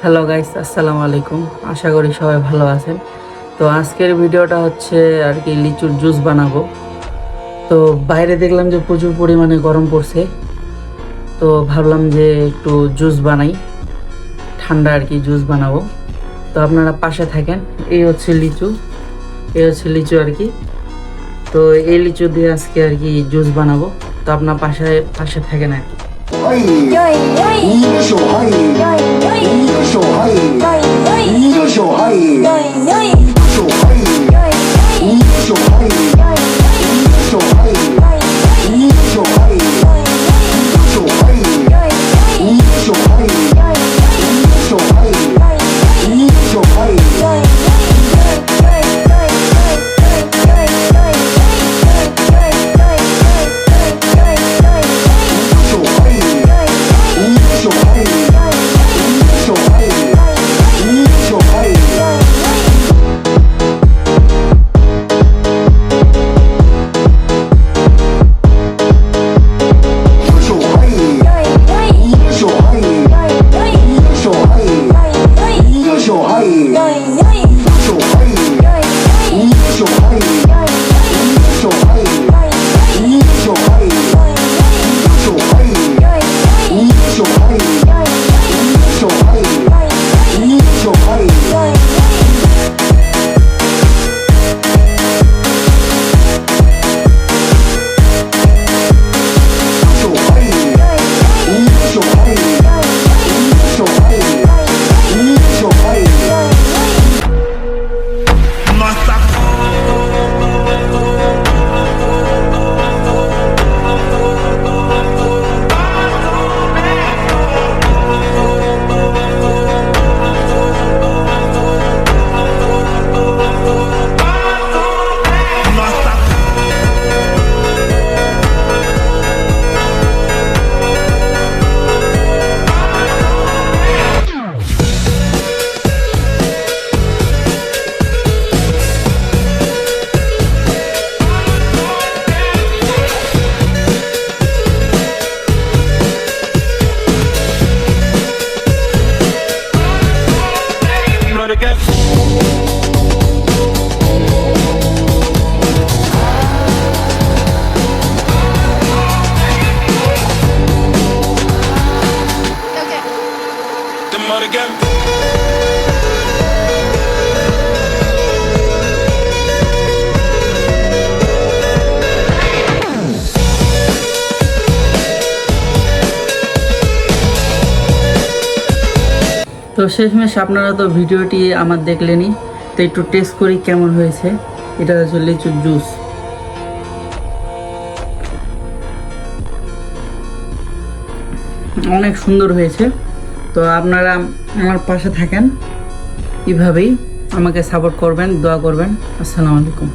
Hello guys, আসসালামু আলাইকুম। আশা করি সবাই ভালো আছেন। তো আজকের ভিডিওটা হচ্ছে আর কি লিচুর জুস বানাবো। তো বাইরে দেখলাম যে প্রচুর পরিমাণে গরম পড়ছে, তো ভাবলাম যে একটু জুস বানাই, ঠান্ডা আর কি জুস বানাবো। তো আপনারা পাশে থাকেন। এই হচ্ছে লিচু, আর কি। তো এই লিচু দিয়ে আজকে আর কি জুস বানাবো। তো আপনার পাশে পাশে থাকেন আর কি। তো শেষমেশ আপনারা তো ভিডিওটি আমার দেখলেনই, তো একটু টেস্ট করি কেমন হয়েছে। এটা হচ্ছে লিচুর জুস। অনেক সুন্দর হয়েছে। তো আপনারা আমার পাশে থাকেন, এভাবেই আমাকে সাপোর্ট করবেন, দোয়া করবেন। আসসালামু আলাইকুম।